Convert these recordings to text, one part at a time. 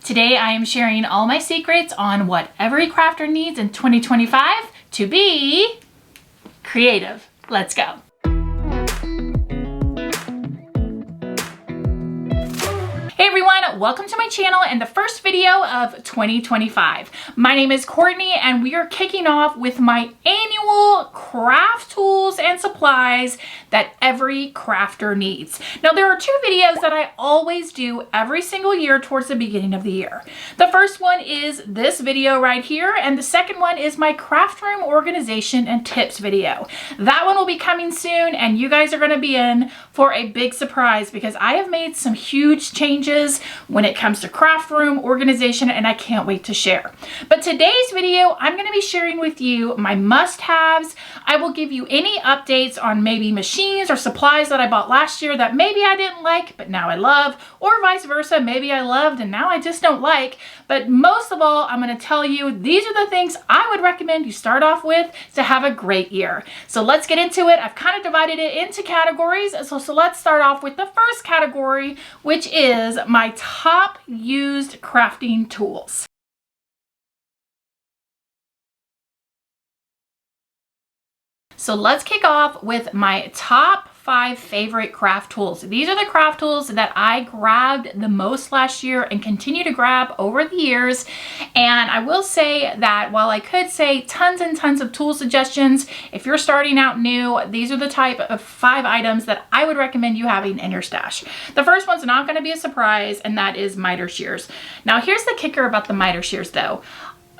Today I am sharing all my secrets on what every crafter needs in 2025 to be creative. Let's go. Hey everyone, welcome to my channel and the first video of 2025. My name is Courtney and we are kicking off with my annual craft tools and supplies that every crafter needs. Now there are two videos that I always do every single year towards the beginning of the year. The first one is this video right here and the second one is my craft room organization and tips video. That one will be coming soon and you guys are going to be in for a big surprise because I have made some huge changes when it comes to craft room organization and I can't wait to share. But today's video, I'm going to be sharing with you my must-haves. I will give you any updates on maybe machines or supplies that I bought last year that maybe I didn't like, but now I love, or vice versa. Maybe I loved and now I just don't like. But most of all, I'm going to tell you, these are the things I would recommend you start off with to have a great year. So let's get into it. I've kind of divided it into categories. So let's start off with the first category, which is my top used crafting tools. So let's kick off with my top 5 favorite craft tools. These are the craft tools that I grabbed the most last year and continue to grab over the years. And I will say that while I could say tons and tons of tool suggestions, if you're starting out new, these are the type of 5 items that I would recommend you having in your stash. The first one's not going to be a surprise, and that is miter shears. Now here's the kicker about the miter shears though.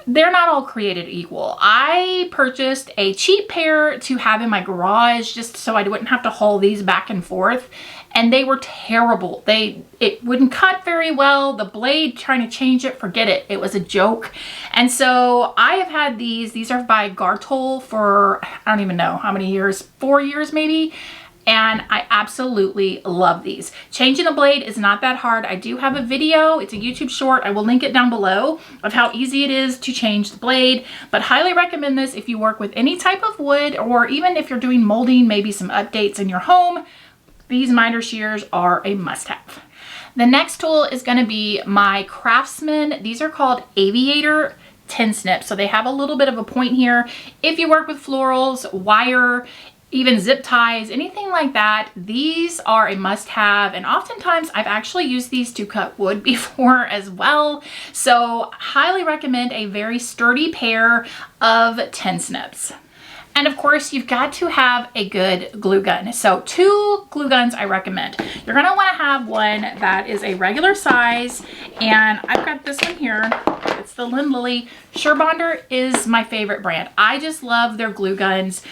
They're not all created equal. I purchased a cheap pair to have in my garage just so I wouldn't have to haul these back and forth. And they were terrible. It wouldn't cut very well. The blade, trying to change it, forget it. It was a joke. And so I have had these. These are by Gartol for, I don't even know how many years, 4 years maybe. And I absolutely love these. Changing the blade is not that hard. I do have a video, it's a YouTube short, I will link it down below, of how easy it is to change the blade, but highly recommend this if you work with any type of wood, or even if you're doing molding, maybe some updates in your home. These miter shears are a must-have. The next tool is gonna be my Craftsman. These are called Aviator tin snips. So they have a little bit of a point here. If you work with florals, wire, even zip ties, anything like that, these are a must-have, and oftentimes I've actually used these to cut wood before as well. So highly recommend a very sturdy pair of tin snips. And of course, you've got to have a good glue gun. So 2 glue guns I recommend. You're gonna wanna have one that is a regular size, and I've got this one here. It's the Lindley. Surebonder is my favorite brand. I just love their glue guns.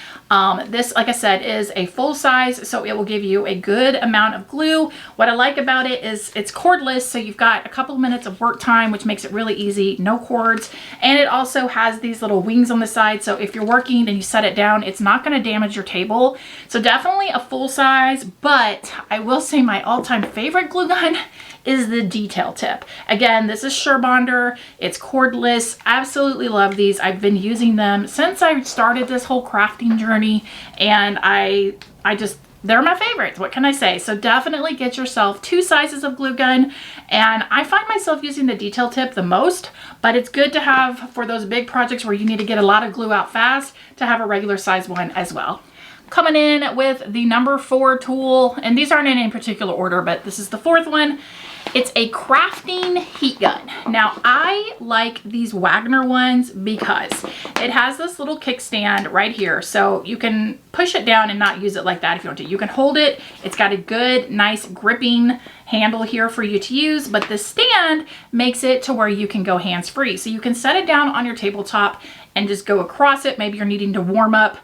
This, like I said, is a full size, so it will give you a good amount of glue. What I like about it is it's cordless, so you've got a couple minutes of work time, which makes it really easy, no cords. And it also has these little wings on the side, so if you're working and you set it down, it's not gonna damage your table. So definitely a full size, but I will say my all-time favorite glue gun is the detail tip. Again, this is Surebonder. It's cordless. Absolutely love these. I've been using them since I started this whole crafting journey, and they're my favorites. What can I say? So definitely get yourself 2 sizes of glue gun, and I find myself using the detail tip the most, but it's good to have for those big projects where you need to get a lot of glue out fast to have a regular size one as well. Coming in with the number 4 tool, and these aren't in any particular order, but this is the 4th one. It's a crafting heat gun. Now I like these Wagner ones because it has this little kickstand right here. So you can push it down and not use it like that if you want to. You can hold it. It's got a good, nice gripping handle here for you to use, but the stand makes it to where you can go hands-free. So you can set it down on your tabletop and just go across it. Maybe you're needing to warm up,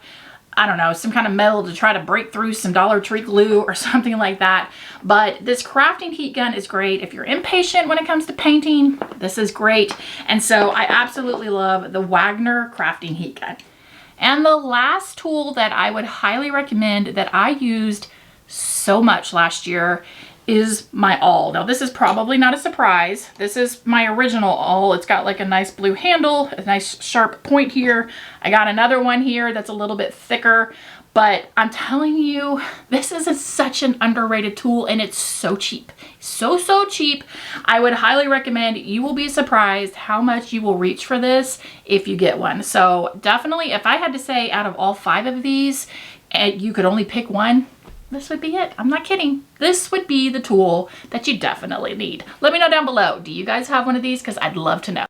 I don't know, some kind of metal to try to break through some Dollar Tree glue or something like that. But this crafting heat gun is great. If you're impatient when it comes to painting, this is great. And so I absolutely love the Wagner crafting heat gun. And the last tool that I would highly recommend that I used so much last year is my awl. Now this is probably not a surprise. This is my original awl. It's got like a nice blue handle, a nice sharp point here. I got another one here that's a little bit thicker, But I'm telling you, this is such an underrated tool, and it's so cheap. So cheap. I would highly recommend. You will be surprised how much you will reach for this if you get one. So definitely, if I had to say out of all 5 of these, and you could only pick one, this would be it. I'm not kidding. This would be the tool that you definitely need. Let me know down below. Do you guys have one of these? Because I'd love to know.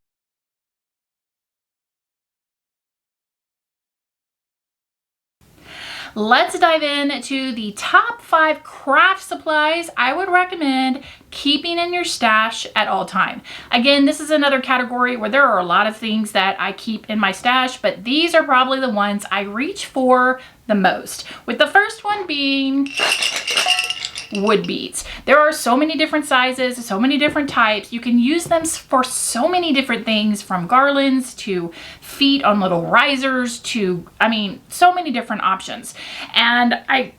Let's dive into the top 5 craft supplies I would recommend keeping in your stash at all time. Again, this is another category where there are a lot of things that I keep in my stash, but these are probably the ones I reach for the most. With the first one being wood beads. There are so many different sizes, so many different types. You can use them for so many different things, from garlands to feet on little risers to, I mean, so many different options. And I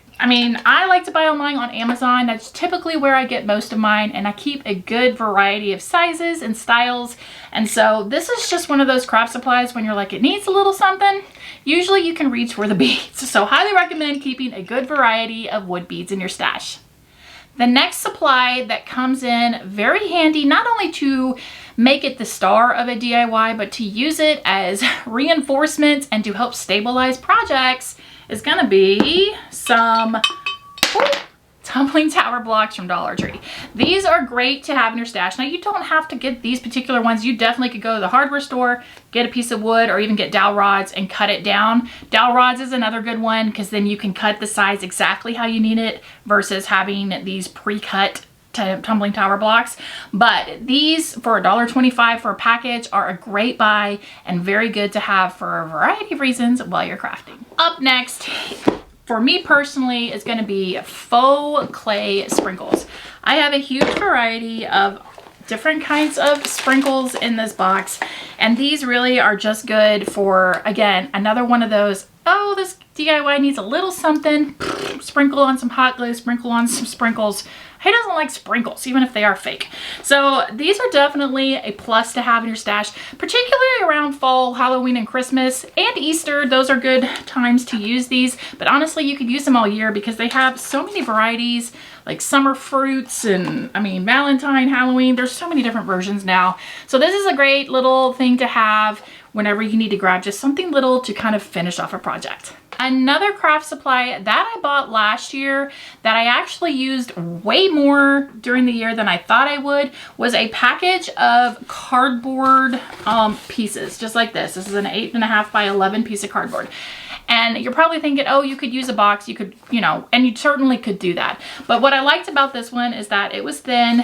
like to buy online on Amazon. That's typically where I get most of mine, and I keep a good variety of sizes and styles. And so this is just one of those craft supplies when you're like, it needs a little something. Usually you can reach for the beads. So highly recommend keeping a good variety of wood beads in your stash. The next supply that comes in very handy, not only to make it the star of a DIY, but to use it as reinforcements and to help stabilize projects, is gonna be some tumbling tower blocks from Dollar Tree. These are great to have in your stash. Now, you don't have to get these particular ones. You definitely could go to the hardware store, get a piece of wood, or even get dowel rods and cut it down. Dowel rods is another good one because then you can cut the size exactly how you need it versus having these pre-cut tumbling tower blocks. But these, for $1.25 for a package, are a great buy and very good to have for a variety of reasons while you're crafting. Up next, for me personally, is going to be faux clay sprinkles. I have a huge variety of different kinds of sprinkles in this box, and these really are just good for, again, another one of those, oh, this DIY needs a little something, sprinkle on some hot glue, sprinkle on some sprinkles. Who doesn't like sprinkles, even if they are fake? So these are definitely a plus to have in your stash, particularly around fall, Halloween, and Christmas, and Easter. Those are good times to use these, but honestly, you could use them all year because they have so many varieties, like summer fruits and, I mean, Valentine, Halloween. There's so many different versions now. So this is a great little thing to have whenever you need to grab just something little to kind of finish off a project. Another craft supply that I bought last year that I actually used way more during the year than I thought I would was a package of cardboard pieces, just like this. This is an 8.5 by 11 piece of cardboard. And you're probably thinking, oh, you could use a box, you could, you know, and you certainly could do that. But what I liked about this one is that it was thin.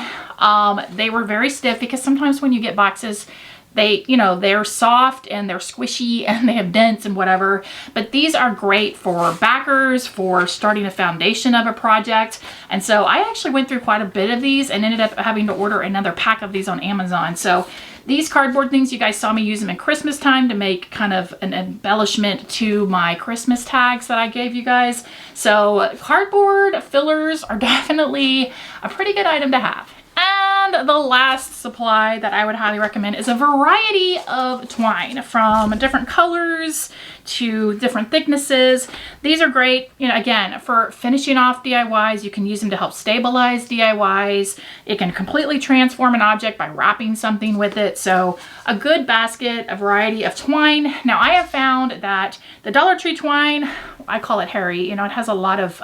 They were very stiff, because sometimes when you get boxes, they, you know, they're soft and they're squishy and they have dents and whatever. But these are great for backers, for starting a foundation of a project. And so I actually went through quite a bit of these and ended up having to order another pack of these on Amazon. So these cardboard things, you guys saw me use them at Christmas time to make kind of an embellishment to my Christmas tags that I gave you guys. So cardboard fillers are definitely a pretty good item to have. And the last supply that I would highly recommend is a variety of twine, from different colors to different thicknesses. These are great, you know, again, for finishing off DIYs. You can use them to help stabilize DIYs. It can completely transform an object by wrapping something with it. So a good basket, a variety of twine. Now, I have found that the Dollar Tree twine, I call it hairy, you know, it has a lot of,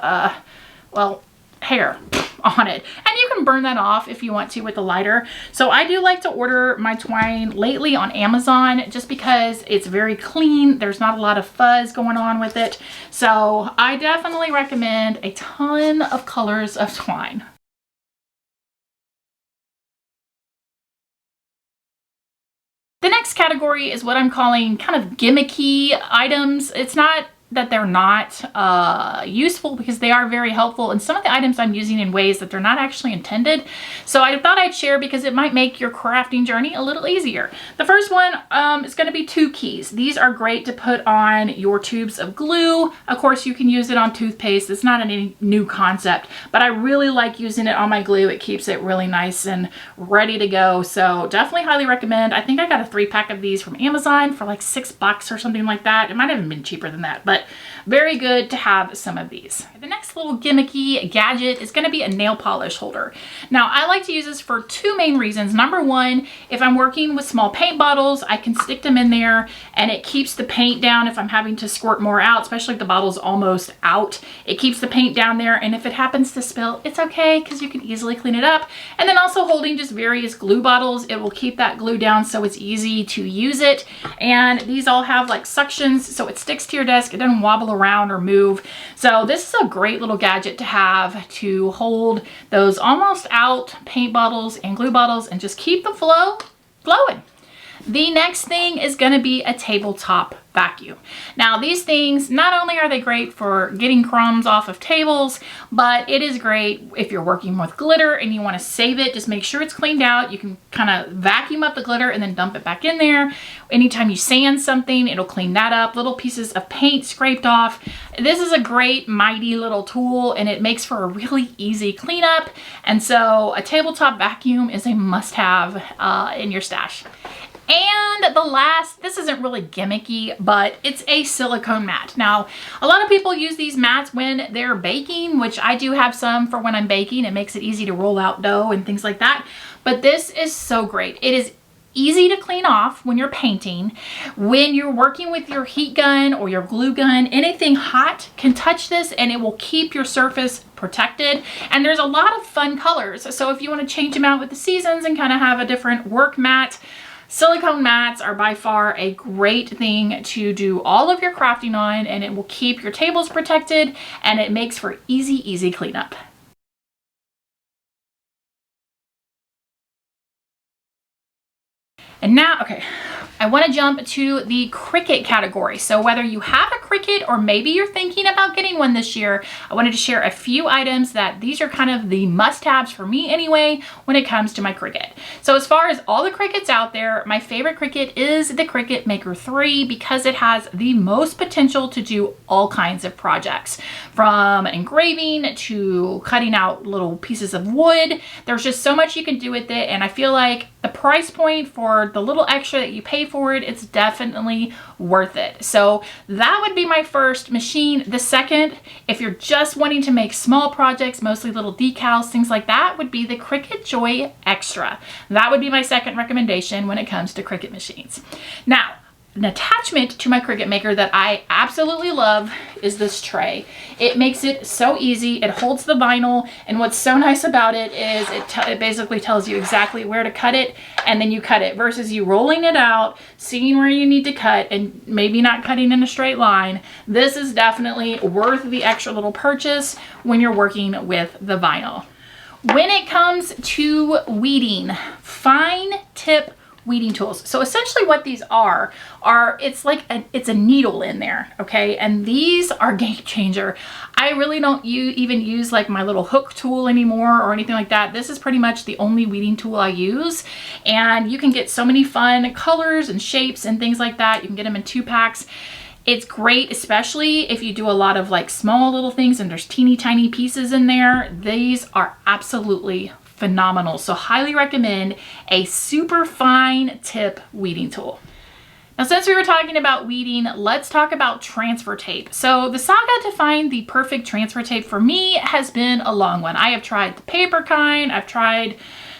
well, hair on it, and you can burn that off if you want to with a lighter. So I do like to order my twine lately on Amazon just because it's very clean. There's not a lot of fuzz going on with it. So I definitely recommend a ton of colors of twine. The next category is what I'm calling kind of gimmicky items. It's not that they're not useful, because they are very helpful, and some of the items I'm using in ways that they're not actually intended. So I thought I'd share because it might make your crafting journey a little easier. The first one is going to be 2 keys. These are great to put on your tubes of glue. Of course, you can use it on toothpaste. It's not any new concept, but I really like using it on my glue. It keeps it really nice and ready to go. So definitely highly recommend. I think I got a 3-pack of these from Amazon for like $6 or something like that. It might have even been cheaper than that, but very good to have some of these. The next little gimmicky gadget is going to be a nail polish holder. Now, I like to use this for two main reasons. Number one, if I'm working with small paint bottles, I can stick them in there and it keeps the paint down if I'm having to squirt more out, especially if the bottle's almost out. It keeps the paint down there, and if it happens to spill, it's okay because you can easily clean it up. And then also holding just various glue bottles, it will keep that glue down so it's easy to use it. And these all have like suctions, so it sticks to your desk. It doesn't wobble around or move. So this is a great little gadget to have to hold those almost out paint bottles and glue bottles and just keep the flow flowing. The next thing is going to be a tabletop vacuum. Now, these things, not only are they great for getting crumbs off of tables, but it is great if you're working with glitter and you want to save it. Just make sure it's cleaned out. You can kind of vacuum up the glitter and then dump it back in there. Anytime you sand something, it'll clean that up. Little pieces of paint scraped off. This is a great, mighty little tool, and it makes for a really easy cleanup. And so a tabletop vacuum is a must-have in your stash. And the last, this isn't really gimmicky, but it's a silicone mat. Now, a lot of people use these mats when they're baking, which I do have some for when I'm baking. It makes it easy to roll out dough and things like that. But this is so great. It is easy to clean off when you're painting. When you're working with your heat gun or your glue gun, anything hot can touch this and it will keep your surface protected. And there's a lot of fun colors. So if you want to change them out with the seasons and kind of have a different work mat, silicone mats are by far a great thing to do all of your crafting on, and it will keep your tables protected, and it makes for easy cleanup. And now, okay, I want to jump to the Cricut category. So whether you have a Cricut or maybe you're thinking about getting one this year, I wanted to share a few items that these are kind of the must-haves for me anyway when it comes to my Cricut. So as far as all the Cricuts out there, my favorite Cricut is the Cricut Maker 3 because it has the most potential to do all kinds of projects, from engraving to cutting out little pieces of wood. There's just so much you can do with it, and I feel like the price point for the little extra that you pay for it, it's definitely worth it. So that would be my first machine. The second, if you're just wanting to make small projects, mostly little decals, things like that, would be the Cricut Joy Extra. That would be my second recommendation when it comes to Cricut machines. Now, an attachment to my Cricut Maker that I absolutely love is this tray. It makes it so easy. It holds the vinyl, and what's so nice about it is it basically tells you exactly where to cut it, and then you cut it, versus you rolling it out, seeing where you need to cut, and maybe not cutting in a straight line. This is definitely worth the extra little purchase when you're working with the vinyl. When it comes to weeding, fine tip weeding tools. So essentially what these are it's like it's a needle in there, okay? And these are game changer. I really don't even use like my little hook tool anymore or anything like that. This is pretty much the only weeding tool I use, and you can get so many fun colors and shapes and things like that. You can get them in 2-packs. It's great, especially if you do a lot of like small little things and there's teeny tiny pieces in there. These are absolutely phenomenal. So highly recommend a super fine tip weeding tool. Now, since we were talking about weeding, let's talk about transfer tape. So the saga to find the perfect transfer tape for me has been a long one. I have tried the paper kind, I've tried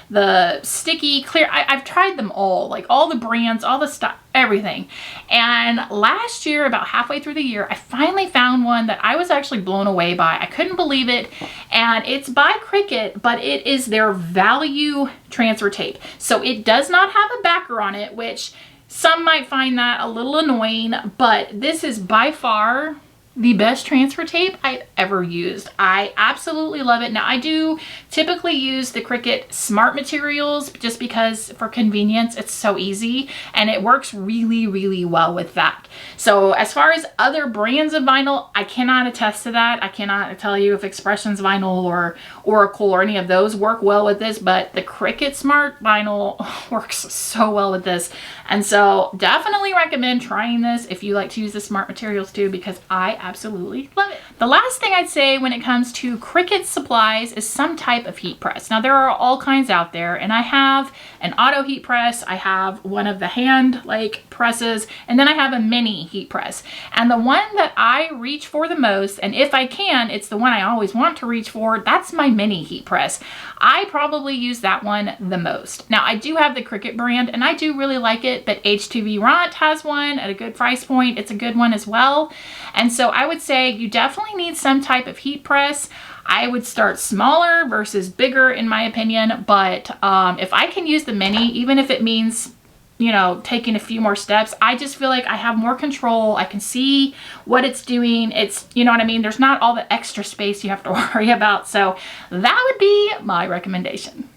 the sticky, clear, I've tried them all, like all the brands, all the stuff, everything. And last year, about halfway through the year, I finally found one that I was actually blown away by. I couldn't believe it. And it's by Cricut, but it is their value transfer tape. So it does not have a backer on it, which some might find that a little annoying, but this is by far the best transfer tape I've ever used. I absolutely love it. Now, I do typically use the Cricut Smart Materials just because for convenience, it's so easy and it works really well with that. So as far as other brands of vinyl, I cannot attest to that. I cannot tell you if Expressions Vinyl or Oracle or any of those work well with this, but the Cricut Smart Vinyl works so well with this. And so definitely recommend trying this if you like to use the Smart Materials too, because I absolutely love it. The last thing I'd say when it comes to Cricut supplies is some type of heat press. Now there are all kinds out there, and I have an auto heat press, I have one of the hand like presses, and then I have a mini heat press. And the one that I reach for the most, and if I can, it's the one I always want to reach for, that's my mini heat press. I probably use that one the most. Now I do have the Cricut brand and I do really like it, but H2V Ront has one at a good price point. It's a good one as well. And so I would say you definitely need some type of heat press. I would start smaller versus bigger in my opinion, but if I can use the mini, even if it means, you know, taking a few more steps, I just feel like I have more control. I can see what it's doing. It's, you know what I mean? There's not all the extra space you have to worry about. So that would be my recommendation.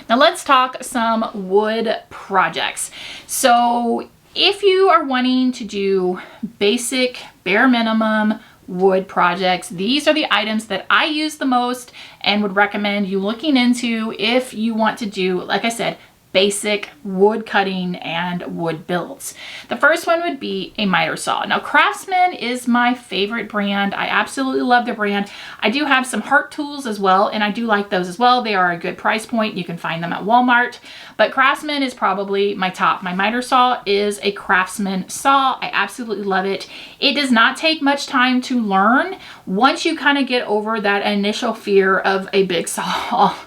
Now let's talk some wood projects. So if you are wanting to do basic, bare minimum wood projects, these are the items that I use the most and would recommend you looking into if you want to do, like I said, basic wood cutting and wood builds. The first one would be a miter saw. Now Craftsman is my favorite brand. I absolutely love the brand. I do have some Heart tools as well, and I do like those as well. They are a good price point. You can find them at Walmart, but Craftsman is probably my top. My miter saw is a Craftsman saw. I absolutely love it. It does not take much time to learn. Once you kind of get over that initial fear of a big saw,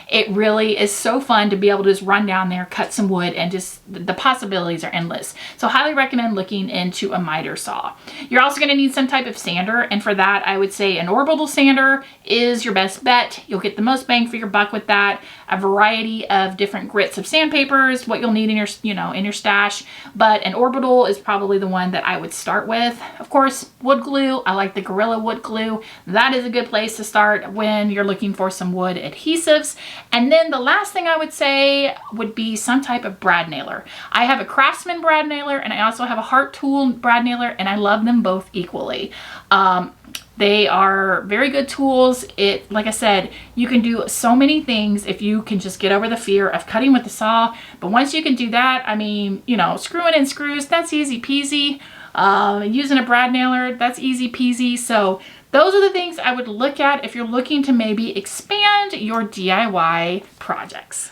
it really is so fun to be able to just run down there, cut some wood, and just the possibilities are endless. So highly recommend looking into a miter saw. You're also gonna need some type of sander, and for that, I would say an orbital sander is your best bet. You'll get the most bang for your buck with that. A variety of different grits of sandpaper is what you'll need in your, you know, in your stash, but an orbital is probably the one that I would start with. Of course, wood glue. I like the Gorilla wood glue. That is a good place to start when you're looking for some wood adhesives. And then the last thing I would say would be some type of brad nailer. I have a Craftsman brad nailer and I also have a Heart tool brad nailer, and I love them both equally. They are very good tools. Like I said, you can do so many things if you can just get over the fear of cutting with the saw. But once you can do that, I mean, you know, screwing in screws, that's easy peasy. Using a brad nailer, that's easy peasy. So those are the things I would look at if you're looking to maybe expand your DIY projects.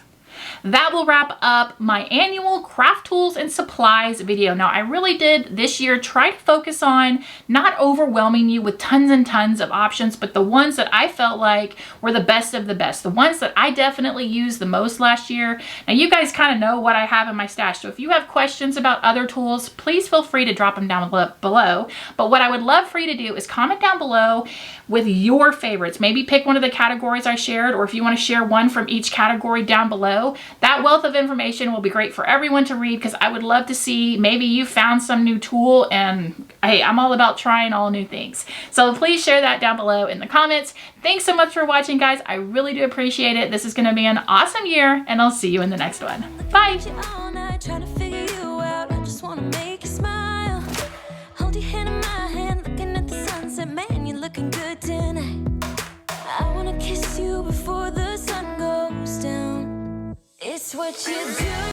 That will wrap up my annual craft tools and supplies video. Now, I really did this year try to focus on not overwhelming you with tons and tons of options, but the ones that I felt like were the best of the best, the ones that I definitely used the most last year. Now, you guys kind of know what I have in my stash, so if you have questions about other tools, please feel free to drop them down below. But what I would love for you to do is comment down below with your favorites. Maybe pick one of the categories I shared, or if you want to share one from each category down below. That wealth of information will be great for everyone to read, because I would love to see maybe you found some new tool, and hey, I'm all about trying all new things. So please share that down below in the comments. Thanks so much for watching, guys. I really do appreciate it. This is going to be an awesome year, and I'll see you in the next one. Bye. Looking good tonight. I wanna kiss you before the sun goes down. It's what you do.